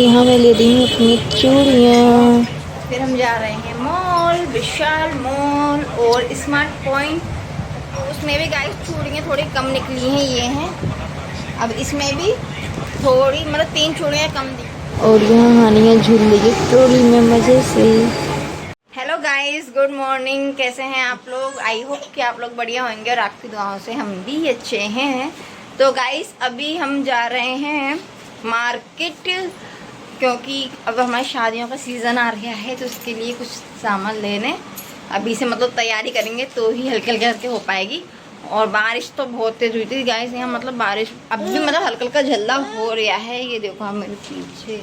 यहाँ मैं ले रही हूँ अपनी चूड़ियाँ। फिर हम जा रहे हैं मॉल, विशाल मॉल और स्मार्ट पॉइंट। उसमें भी गाइस चूड़ियाँ थोड़ी कम निकली हैं, ये हैं। अब इसमें भी थोड़ी मतलब 3 चूड़ियाँ कम दी। और यहाँ हानियाँ झूल रही है ट्रॉली में मज़े से। Hello guys, good morning. कैसे हैं आप लोग? आई होप कि आप लोग बढ़िया होंगे और आपकी दुआओं से हम भी अच्छे हैं। तो गाइस अभी हम जा रहे हैं मार्केट, क्योंकि अब हमारी शादियों का सीज़न आ रहा है, तो उसके लिए कुछ सामान लेने अभी से मतलब तैयारी करेंगे तो ही हल्के हल्के हल्के हो पाएगी। और बारिश तो बहुत तेज़ हुई थी गाइस यहाँ, मतलब बारिश अब भी मतलब हल्का हल्का झल्ला हो रहा है। ये देखो आप मेरे पीछे,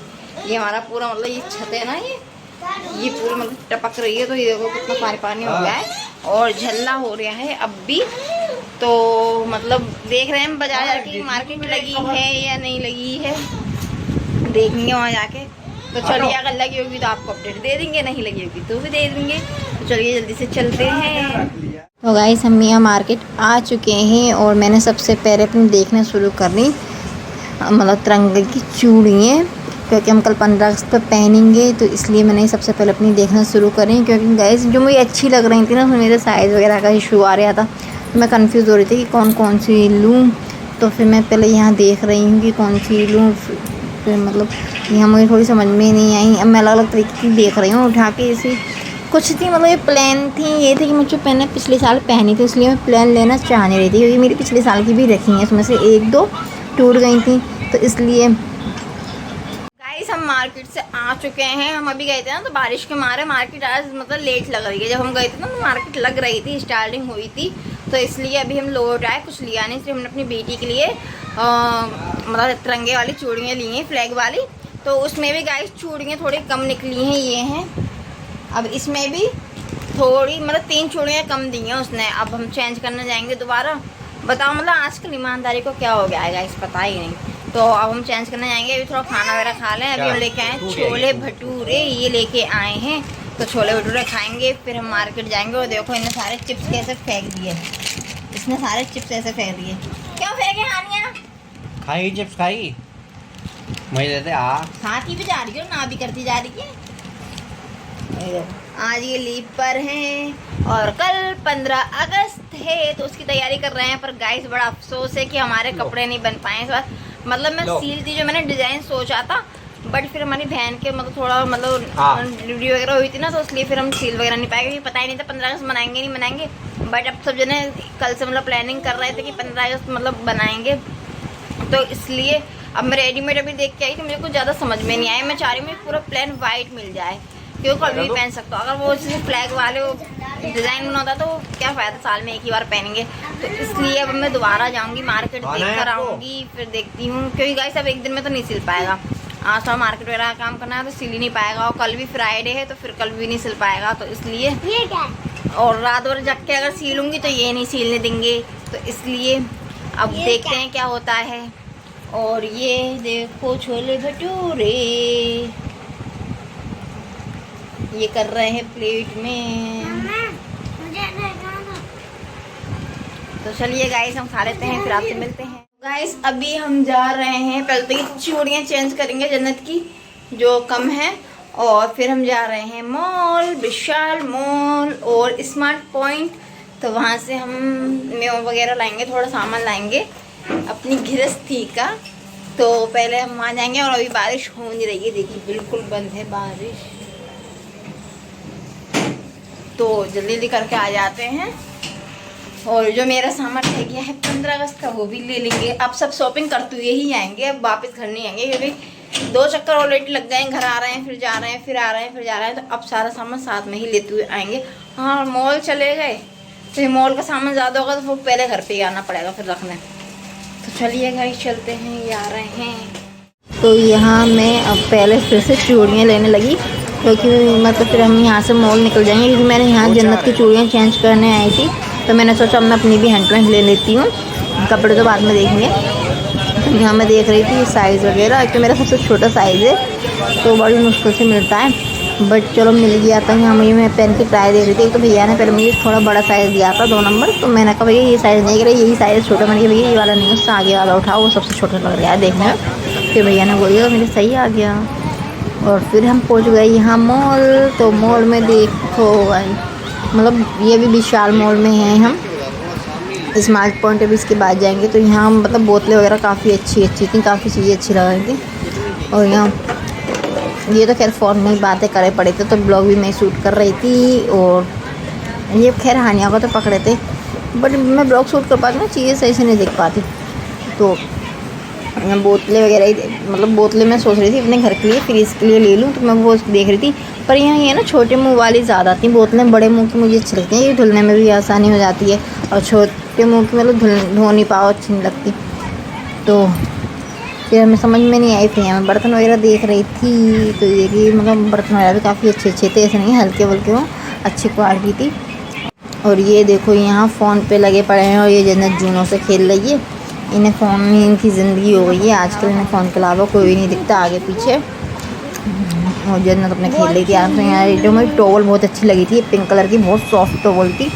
ये हमारा पूरा मतलब ये छत है ना, ये पूरी मतलब टपक रही है। तो ये देखो कितना पानी पानी हो गया है और झल्ला हो रहा है अब भी। तो मतलब देख रहे हैं बाजार जाके मार्केट लगी है या नहीं लगी है, देखेंगे वहाँ जाके। तो चलिए अगर लगी होगी तो आपको अपडेट दे देंगे, नहीं लगी होगी तो भी दे देंगे। तो चलिए जल्दी से चलते हैं। तो गाइस हम यहाँ मार्केट आ चुके हैं और मैंने सबसे पहले अपनी देखना शुरू कर दी मतलब तिरंगे की चूड़ियाँ, क्योंकि हम कल 15 अगस्त पर पहनेंगे। तो इसलिए मैंने सबसे पहले अपनी देखना शुरू करी, क्योंकि गाइस जो मुझे अच्छी लग रही थी ना, उसमें मेरे साइज़ वगैरह का इशू आ रहा था। तो मैं कंफ्यूज हो रही थी कि कौन कौन सी लूँ। तो फिर मैं पहले यहाँ देख रही हूँ कि कौन सी लूँ। फिर मतलब यहाँ मुझे थोड़ी समझ में नहीं आई। अब मैं अलग अलग तरीके की देख रही हूँ उठा के। इसी कुछ थी मतलब ये प्लान थी, ये थी कि मुझे पहने पिछले साल पहनी थी, इसलिए मैं प्लान लेना चाह नहीं रही थी, क्योंकि मेरी पिछले साल की भी रखी हैं, उसमें से 1-2 टूट गई थी। तो इसलिए गाइस हम मार्केट से आ चुके हैं। हम अभी गए थे ना, तो बारिश के मारे मार्केट आज मतलब लेट लग रही है। जब हम गए थे ना तो मार्केट लग रही थी, स्टार्टिंग हुई थी। तो इसलिए अभी हम लौट आए, कुछ लिया नहीं। इसलिए हमने अपनी बेटी के लिए मतलब तिरंगे वाली चूड़ियाँ ली हैं, फ्लैग वाली। तो उसमें भी गाइस चूड़ियाँ थोड़ी कम निकली हैं, ये हैं। अब इसमें भी थोड़ी मतलब 3 चूड़ियाँ कम दी हैं उसने। अब हम चेंज करने जाएंगे दोबारा। बताओ मतलब आजकल ईमानदारी को क्या हो गया है गाइस, पता ही नहीं। तो अब हम चेंज करने जाएंगे। अभी थोड़ा खाना वगैरह खा लें। अभी हम लेके आए छोले भटूरे, ये लेके आए हैं। तो छोले भटूरे खाएंगे, फिर हम मार्केट जाएंगे। और देखो इन्हें सारे चिप्स कैसे फेंक दिए, इसने सारे चिप्स ऐसे फेंक दिए। क्यों फेंके हानिया? खाई चिप्स खाई मैं देते आ खाती भी जा रही हो, ना भी करती जा रही है। आज ये लीव पर हैं और कल 15 अगस्त है, तो उसकी तैयारी कर रहे हैं। पर गाइस बड़ा अफसोस है कि हमारे कपड़े नहीं बन पाए इस बार। मतलब मैं सील थी जो मैंने डिजाइन सोचा था, बट फिर हमारी बहन के मतलब थोड़ा मतलब डिलीवरी वगैरह हुई थी ना, तो इसलिए फिर हम सील वगैरह नहीं पाए, क्योंकि पता ही नहीं था 15 अगस्त मनाएंगे नहीं मनाएंगे। बट अब सब जने कल से मतलब प्लानिंग कर रहे थे कि 15 अगस्त मतलब बनाएंगे। तो इसलिए अब मैं रेडीमेड अभी देख के आई, तो मुझे कुछ ज़्यादा समझ में नहीं आया। मैं चाह रही हूँ पूरा प्लान वाइट मिल जाए, क्योंकि कभी भी पहन सकता हूँ। अगर वो जैसे फ्लैग वाले डिज़ाइन बना होता तो क्या फ़ायदा, साल में एक ही बार पहनेंगे। तो इसलिए अब मैं दोबारा जाऊँगी मार्केट, देख कर आऊँगी, फिर देखती हूँ। क्योंकि गाइस अब एक दिन में तो नहीं सिल पाएगा। आज थोड़ा मार्केट वगैरह का काम करना है तो सिल ही नहीं पाएगा। और कल भी फ्राइडे है, तो फिर कल भी नहीं सिल पाएगा। तो इसलिए और रात भर जग के अगर सिलूँगी तो ये नहीं सिलने देंगे। तो इसलिए अब देखते हैं क्या होता है। और ये देखो छोले भटूरे ये कर रहे हैं प्लेट में। तो चलिए गाइस हम खा लेते हैं, फिर आपसे मिलते हैं। गाइस अभी हम जा रहे हैं, पहले तो ये चूड़ियाँ चेंज करेंगे जन्नत की जो कम है। और फिर हम जा रहे हैं मॉल, विशाल मॉल और स्मार्ट पॉइंट। तो वहाँ से हम मेव वगैरह लाएंगे, थोड़ा सामान लाएंगे अपनी गृहस्थी का। तो पहले हम वहाँ जाएंगे। और अभी बारिश हो नहीं रही है, देखिए बिल्कुल बंद है बारिश। तो जल्दी जल्दी करके आ जाते हैं। और जो मेरा सामान रह गया है 15 अगस्त का, वो भी ले लेंगे। अब सब शॉपिंग करते हुए ही आएंगे, अब वापस घर नहीं आएंगे, क्योंकि 2 चक्कर ऑलरेडी लग गए हैं। घर आ रहे हैं, फिर जा रहे हैं, फिर आ रहे हैं, फिर जा रहे हैं। तो अब सारा सामान साथ में ही लेते हुए आएंगे। हाँ मॉल चले गए तो मॉल का सामान ज़्यादा होगा, तो वो पहले घर पर ही आना पड़ेगा फिर रखने। तो चलिए गाइस चलते हैं, ये आ रहे हैं। तो यहाँ मैं अब पहले फिर से चूड़ियाँ लेने लगी, क्योंकि मतलब फिर हम यहाँ से मॉल निकल जाएंगे। क्योंकि मैंने यहाँ जन्नत की चूड़ियाँ चेंज करने आई थी, तो मैंने सोचा मैं अपनी भी हैंड टू हैंड ले लेती हूँ, कपड़े तो बाद में देखेंगे। तो यहाँ मैं देख रही थी साइज़ वगैरह, तो मेरा सबसे छोटा साइज़ है, तो बड़ी मुश्किल से मिलता है। बट चलो मिल गया था। यहाँ मुझे मैं पहन के ट्राई दे रही थी, तो भैया ने पहले मुझे थोड़ा बड़ा साइज़ दिया था 2 नंबर। तो मैंने कहा भैया ये साइज़ नहीं, यही साइज़ छोटा। मैंने कहा भैया ये वाला नहीं, उससे आगे वाला उठाओ, वो सबसे छोटा लग रहा है देखने में। फिर भैया ने बोलिए तो मुझे सही आ गया। और फिर हम पहुंच गए यहाँ मॉल। तो मॉल में देखो मतलब ये भी विशाल मॉल में हैं हम। स्मार्ट पॉइंट अभी इसके बाद जाएंगे। तो यहाँ मतलब बोतलें वगैरह काफ़ी अच्छी थी, काफ़ी चीज़ें अच्छी लग रही थी। और यहाँ ये तो खैर फ़ोन में ही बातें करे पड़े थे, तो ब्लॉग भी मैं शूट कर रही थी। और ये खैर हानिया को तो पकड़े थे, बट मैं ब्लॉग शूट कर पाती ना, चीज़ें सही से नहीं देख पाती। तो बोतलें वगैरह मतलब बोतलें मैं सोच रही थी अपने घर के लिए, फिर इसके लिए ले लूँ, तो मैं वो देख रही थी। पर यहाँ ये ना छोटे मुंह वाली ज़्यादा थी बोतलें, बड़े मुंह की मुझे अच्छी लगती हैं, ये धुलने में भी आसानी हो जाती है। और छोटे मुंह की मतलब धो नहीं पाओ अच्छी नहीं लगती। तो फिर हमें समझ में नहीं आई, फिर यहाँ मैं बर्तन वगैरह देख रही थी। तो ये कि मतलब बर्तन वगैरह भी काफ़ी अच्छे थे, ऐसे नहीं हल्के वल्के हो, अच्छी क्वालिटी थी। और ये देखो यहाँ फ़ोन पे लगे पड़े हैं, और ये जन्नत जूनों से खेल रही है। इन्हें फ़ोन में इनकी ज़िंदगी हो गई है आजकल, इन्हें फ़ोन के अलावा कोई नहीं दिखता आगे पीछे। और जन्नत अपने खेल रही थी आराम से। यहाँ जो मुझे टॉवल बहुत अच्छी लगी थी, पिंक कलर की बहुत सॉफ्ट टॉवल थी,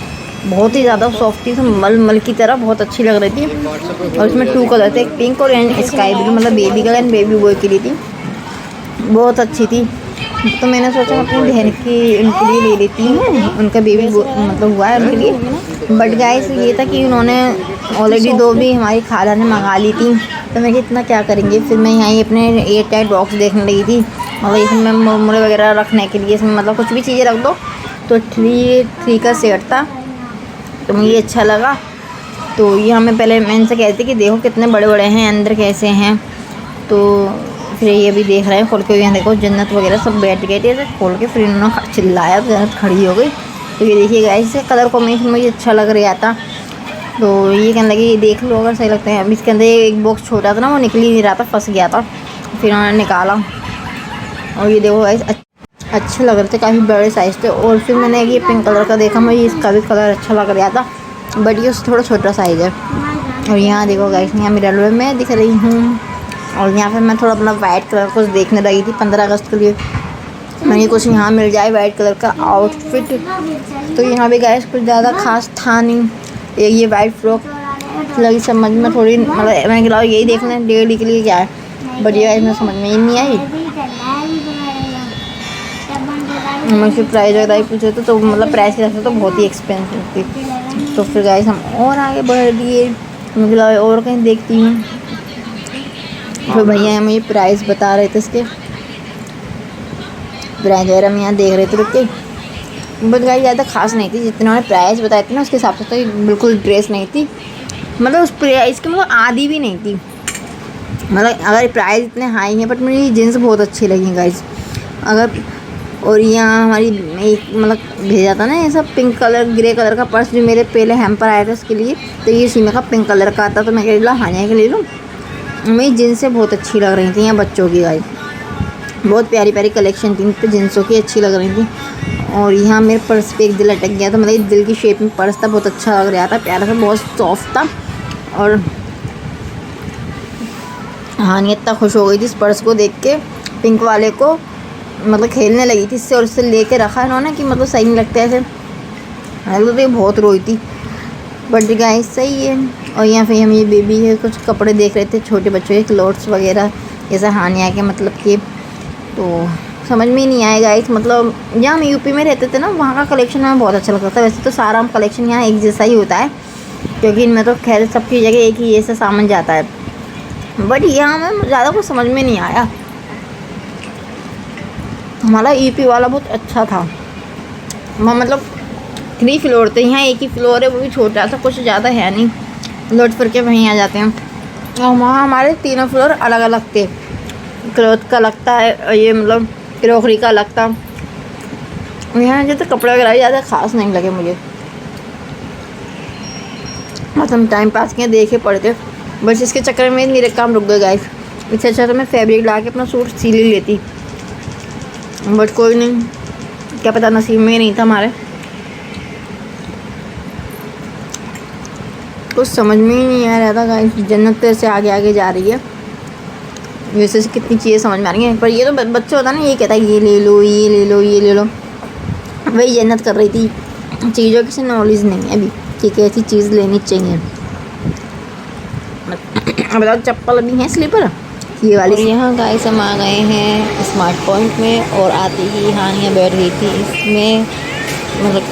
बहुत ही ज़्यादा सॉफ्ट थी, तो मल की तरह बहुत अच्छी लग रही थी। और इसमें 2 कलर थे, एक पिंक और स्काई ब्लू, मतलब baby girl and baby boy के लिए थी, बहुत अच्छी थी। तो मैंने सोचा अपनी बहन की उनके लिए ले लेती हूँ, उनका बेबी मतलब हुआ है उनके लिए। बट गाइस ये था कि उन्होंने ऑलरेडी 2 भी हमारी खाला ने मंगा ली थी, तो मैं इतना क्या करेंगे। फिर मैं यहाँ अपने एयर टाइट बॉक्स देखने लगी थी, और इसमें मुरमुरे वगैरह रखने के लिए, इसमें मतलब कुछ भी चीज़ें रख दो। तो 3 का सेट था, तो मुझे अच्छा लगा। तो ये हमें पहले मैं इनसे कहती थी कि देखो कितने बड़े बड़े हैं, अंदर कैसे हैं। तो फिर ये भी देख रहे हैं खोल के, यहाँ देखो जन्नत वगैरह सब बैठ गए थे ऐसे खोल के। फिर इन्होंने चिल्लाया तो जन्नत खड़ी हो गई। तो ये देखिएगा इससे कलर कॉम्बिनेशन मुझे अच्छा लग रहा था। तो ये कहने लगी ये देख लो अगर सही लगता है। अभी इसके अंदर एक बॉक्स छोटा था ना, वो निकल ही नहीं रहा था, फंस गया था, फिर उन्होंने निकाला। और ये देखो गाइस अच्छे लग रहे थे, काफ़ी बड़े साइज़ थे। और फिर मैंने ये पिंक कलर का देखा, मुझे इसका भी कलर अच्छा लग रहा था, बट ये थोड़ा छोटा साइज़ है। और यहाँ देखो गाइस यहाँ मिरर में मैं दिख रही हूँ। और यहाँ पे मैं थोड़ा अपना वाइट कलर कुछ देखने लगी थी 15 अगस्त के लिए, मैंने कुछ यहाँ मिल जाए वाइट कलर का आउटफिट। तो यहाँ भी गाइस कुछ ज़्यादा खास था नहीं, ये वाइट फ्रॉक लगी समझ में थोड़ी, मतलब मैंने कहा यही देख लें डेली के लिए क्या है, बट ये इसमें समझ में ही नहीं आई। मुझे प्राइस वगैरह ही पूछे तो मतलब प्राइस के हिसाब से तो बहुत ही एक्सपेंसिव थी। तो फिर गाइस हम और आगे बढ़ दिए, मुझे लगा और कहीं देखती हूँ। फिर भैया मुझे प्राइस बता रहे थे, इसके प्राइस वगैरह हम यहाँ देख रहे थे रुक के। बट गाइस ज़्यादा खास नहीं थी, जितने उन्होंने प्राइस बताए थे ना उसके हिसाब से तो बिल्कुल ड्रेस नहीं थी, मतलब उस प्राइस की मतलब आधी भी नहीं थी। मतलब अगर प्राइस इतने हाई हैं, बट मुझे जीन्स बहुत अच्छी लगी गाइस अगर। और यहाँ हमारी एक मतलब भेजा था ना ये सब पिंक कलर ग्रे कलर का पर्स, जो मेरे पहले हैम्पर आया था उसके लिए, तो ये इसी में का पिंक कलर का आता, तो मैं कह रही हानिया के ले लूँ। मेरी जीन्सें बहुत अच्छी लग रही थी यहाँ बच्चों की गाइस, बहुत प्यारी प्यारी कलेक्शन थी इन पर जीन्सों की, अच्छी लग रही थी। और यहाँ मेरे पर्स पे एक दिल अटक गया था, मतलब दिल की शेप में पर्स था, बहुत अच्छा लग रहा था, प्यारा था, बहुत सॉफ्ट था। और हानिया इतना खुश हो गई थी इस पर्स को देख के, पिंक वाले को, मतलब खेलने लगी थी इससे, और उससे लेके रखा इन्होंने कि मतलब सही नहीं लगता ऐसे, तो ये बहुत रोई थी। बट गाइस सही है। और यहाँ पे हम ये बेबी है कुछ कपड़े देख रहे थे छोटे बच्चों के, क्लोथ्स वगैरह जैसे हानिया के मतलब कि, तो समझ में ही नहीं आएगा गाइस। मतलब जहाँ हम यूपी में रहते थे ना, वहाँ का कलेक्शन हमें बहुत अच्छा लगता था। वैसे तो सारा कलेक्शन यहाँ एक जैसा ही होता है, क्योंकि इनमें तो खैर सबकी जगह एक ही ऐसा सामान जाता है, बट यहाँ हमें ज़्यादा कुछ समझ में नहीं आया। हमारा यूपी वाला बहुत अच्छा था, वहाँ मतलब 3 फ्लोर थे, यहाँ एक ही फ्लोर है, वो भी छोटा सा, कुछ ज़्यादा है नहीं, लौट फिर के वहीं आ जाते हैं। और वहाँ हमारे 3 फ्लोर अलग अलग थे, क्लॉथ का लगता है और ये मतलब क्रॉकरी का लगता। यहाँ जैसे कपड़े वगैरह ज़्यादा खास नहीं लगे मुझे, बस हम टाइम पास किए देखे पड़े थे, बस इसके चक्कर में मेरे काम रुक गए गाइस। इससे अच्छा तो मैं फैब्रिक ला के अपना सूट सिल ही लेती, बट कोई नहीं, क्या पता नसीब में नहीं था हमारे, कुछ समझ में ही नहीं आ रहा था गाइस। जन्नत से आगे आगे जा रही है, वैसे कितनी चीज़ें समझ में आ रही हैं, पर ये तो बच्चा होता है ना, ये कहता है ये ले लो ये ले लो ये ले लो, वही जन्नत कर रही थी। चीज़ों की से नॉलेज नहीं है अभी कि कैसी चीज़ लेनी चाहिए। अब बताओ चप्पल भी हैं, स्लीपर ये वाली। और यहाँ गाइस हम आ गए हैं स्मार्ट पॉइंट में, और आते ही हानिया बैठ गई थी इसमें, मतलब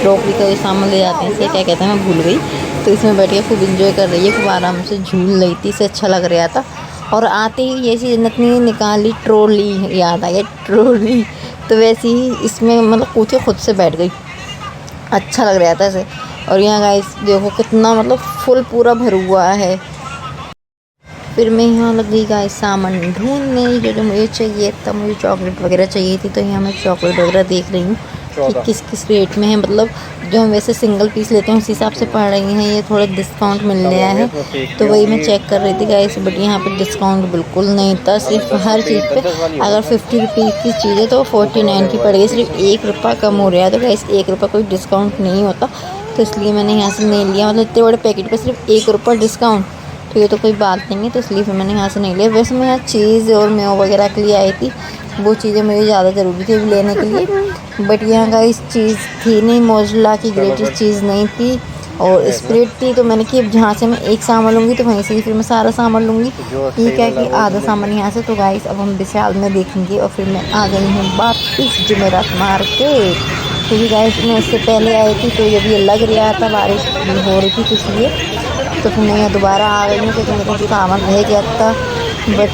क्रॉकरी का जो सामान ले जाते हैं इसे क्या कहते हैं मैं भूल गई। तो इसमें बैठ के खूब इंजॉय कर रही है, खूब आराम से झूल रही थी, इसे अच्छा लग रहा था। और आते ही जैसी जन्नत ने निकाली ट्रॉली, याद आ गया ट्रॉली, तो वैसे ही इसमें मतलब कूद के खुद से बैठ गई, अच्छा लग रहा था इसे। और यहाँ गाइस देखो कितना मतलब फुल पूरा भर हुआ है। फिर मैं यहाँ लग गई गाइस सामान ढूंढने, जो मुझे चाहिए था, मुझे चॉकलेट वगैरह चाहिए थी, तो यहाँ मैं चॉकलेट वगैरह देख रही हूँ कि किस किस रेट में है, मतलब जो हम वैसे सिंगल पीस लेते हैं उस हिसाब से पड़ रही हैं, ये थोड़ा डिस्काउंट मिल रहा है, तो वही मैं चेक कर रही थी गाइस। बट यहाँ पे डिस्काउंट बिल्कुल नहीं था, सिर्फ हर चीज़ पे अगर 50 रुपीज़ की चीज़ है तो 49 की पड़ेगी, सिर्फ 1 रुपये कम हो रहा है। तो गाइस 1 रुपये कोई डिस्काउंट नहीं होता, तो इसलिए मैंने यहाँ से नहीं लिया, मतलब इतने बड़े पैकेट पर सिर्फ 1 रुपये डिस्काउंट, तो ये तो कोई बात नहीं है, तो इसलिए फिर मैंने यहाँ से नहीं लिया। वैसे मैं यहाँ चीज़ और मेव वगैरह के लिए आई थी, वो चीज़ें मुझे ज़्यादा ज़रूरी थी लेने के लिए, बट यहाँ का इस चीज़ थी नहीं, मोजला की ग्रेटेस्ट चीज़ नहीं थी, और स्प्रिट थी। तो मैंने कि जहाँ से मैं एक सामान लूँगी तो वहीं से ही फिर मैं सारा सामान लूँगी, ये क्या कि आधा सामान यहाँ से। तो गाइस अब हम विशाल में देखेंगे, और फिर मैं आ गई हूँ वापस जुमेरात मार्केट, क्योंकि गाइस मैं इससे पहले आई थी तो जब ये लग रहा था बारिश हो रही थी, तो इसलिए तो फिर मैं यहाँ दोबारा आ गई हूँ क्योंकि मेरा सामान रह गया था। बट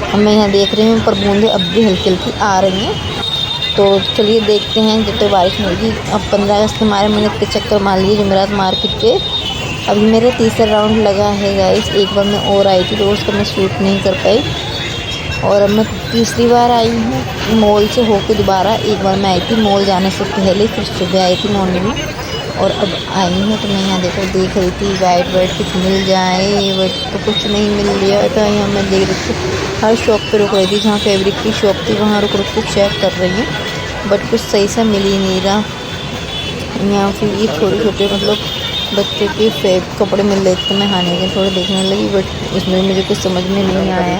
अब मैं यहाँ देख रही हूँ पर बूंदे अब भी हल्की हल्की आ रही हैं, तो चलिए देखते हैं जब तक बारिश नहीं होगी। अब 15 अगस्त के मारे मैंने इतने चक्कर मार लिए जुमेरात मार्केट के, अभी मेरा तीसरा राउंड लगा है गाइस। एक बार मैं और आई थी तो उसको मैं शूट नहीं कर पाई, और अब मैं तीसरी बार आई हूँ मॉल से होके दोबारा। एक बार मैं आई थी मॉल जाने से पहले, फिर सुबह आई थी मॉर्निंग में, और अब आई हूँ। तो मैं यहाँ देख रही थी वाइट कुछ मिल जाए, बट तो कुछ नहीं मिल रहा था। यहाँ मैं देख रही थी हर शॉप पे रुक रही थी, जहाँ फैब्रिक की शॉप थी वहाँ रुक के चेक कर रही हूँ, बट कुछ सही से मिल ही नहीं रहा। यहाँ फिर ये छोटे छोटे मतलब बच्चों के कपड़े मिल रहे थे, मैं हानि के थोड़े देखने लगी, बट उसमें मुझे कुछ समझ में नहीं आया।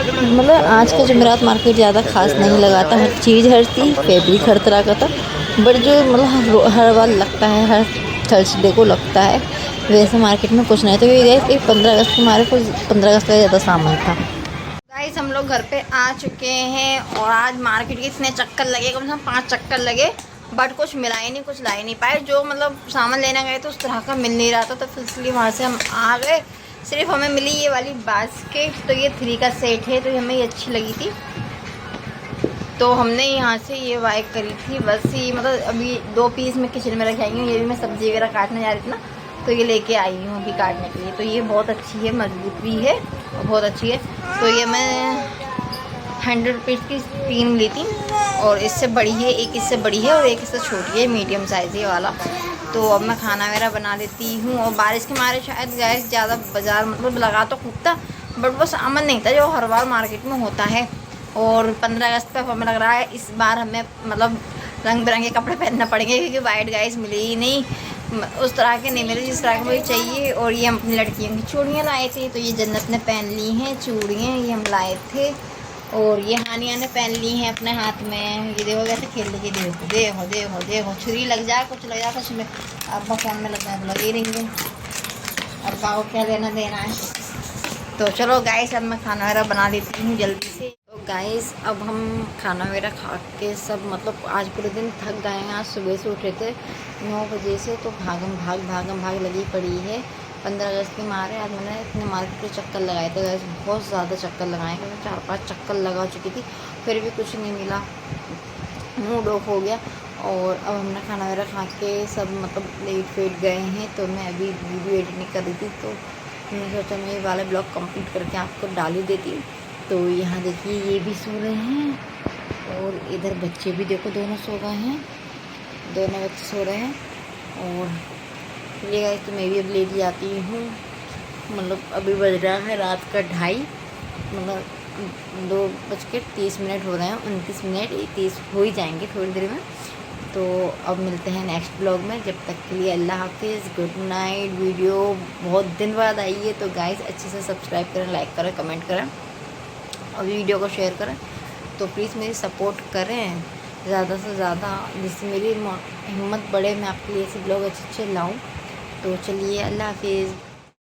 मतलब आज का जुमेरात मार्केट ज़्यादा खास नहीं लगा था, हर चीज़ हर थी, फैब्रिक हर तरह का था, बट जो मतलब हर बार लगता है, हर थर्सडे को लगता है, वैसे मार्केट में कुछ नहीं था। क्योंकि 15 अगस्त के हमारे कुछ 15 अगस्त का ज़्यादा सामान था। गाइस हम लोग घर पे आ चुके हैं, और आज मार्केट के इतने चक्कर लगे, कम से कम 5 चक्कर लगे, बट कुछ मिला ही नहीं, कुछ ला ही नहीं पाए। जो मतलब सामान लेना गए तो उस तरह का मिल नहीं रहा था, तो फिर इसलिए वहाँ से हम आ गए। सिर्फ हमें मिली ये वाली बास्केट, तो ये 3 का सेट है, तो हमें ये अच्छी लगी थी, तो हमने यहाँ से ये बाय करी थी। बस ये मतलब अभी 2 पीस में किचन में रख आई हूँ, ये भी मैं सब्ज़ी वगैरह काटने जा रही थी ना, तो ये लेके आई हूँ अभी काटने के लिए। तो ये बहुत अच्छी है, मजबूत भी है और बहुत अच्छी है। तो ये मैं 100 रुपीज़ की 3 ली थी, और इससे बड़ी है, एक इससे बड़ी है और एक इससे छोटी है, मीडियम साइज़ है वाला। तो अब मैं खाना वगैरह बना लेती हूँ, और बारिश के मारे शायद गैस ज़्यादा बाज़ार मतलब लगा तो खूब था, बट वो सामान नहीं था जो हर बार मार्केट में होता है। और 15 अगस्त पर हमें लग रहा है इस बार हमें मतलब रंग बिरंगे कपड़े पहनना पड़ेंगे, क्योंकि वाइट गाइस मिले ही नहीं, उस तरह के नहीं मिले जिस तरह के मुझे चाहिए। और ये हम अपनी लड़कियों की चूड़ियाँ लाए थे, तो ये जन्नत ने पहन ली हैं चूड़ियाँ, ये हम लाए थे, और ये हानिया ने पहन ली हैं अपने हाथ में। ये देखो कैसे खेल रही है, देखो देखो देखो देखो, छुरी लग जाए कुछ लग जाए कुछ में, अब्बा फ़ोन में लगना है तो लगे रहेंगे, अब्बा को क्या लेना देना है। तो चलो गाइस अब मैं खाना वगैरह बना लेती हूँ जल्दी से। तो गाइस अब हम खाना वगैरह खा के सब मतलब आज पूरे दिन थक गए हैं, आज सुबह से उठे थे 9 बजे से, तो भागम भाग लगी पड़ी है 15 अगस्त के मारे। आज मैंने इतने मार्केट के चक्कर लगाए थे गाइस, बहुत ज़्यादा चक्कर लगाए, क्योंकि 4-5 चक्कर लगा चुकी थी, फिर भी कुछ नहीं मिला, मूड ऑफ हो गया। और अब हमने खाना वगैरह खा के सब मतलब लेट वेट गए हैं, तो मैं अभी वीडियो एडिटिंग कर रही थी, तो मैंने सोचा मैं ये वाला ब्लॉग कंप्लीट करके आपको डाल ही देती। तो यहाँ देखिए ये भी सो रहे हैं, और इधर बच्चे भी देखो दोनों सो गए हैं, दोनों बच्चे सो रहे हैं। और ये गाइस तो मैं भी अब लेट जाती हूँ, मतलब अभी बज रहा है रात का 2:30, मतलब 2:30 हो रहे हैं, 29 मिनट 30 हो ही जाएंगे थोड़ी देर में। तो अब मिलते हैं नेक्स्ट ब्लॉग में, जब तक के लिए अल्लाह हाफिज़, गुड नाइट। वीडियो बहुत दिन बाद आई है, तो गाइस अच्छे से सब्सक्राइब करें, लाइक करें, कमेंट करें, और वीडियो को शेयर करें। तो प्लीज़ मेरी सपोर्ट करें ज़्यादा से ज़्यादा, जिससे मेरी हिम्मत बढ़े, मैं आपके लिए ऐसे ब्लॉग अच्छे लाऊँ। तो चलिए अल्लाह हाफिज़।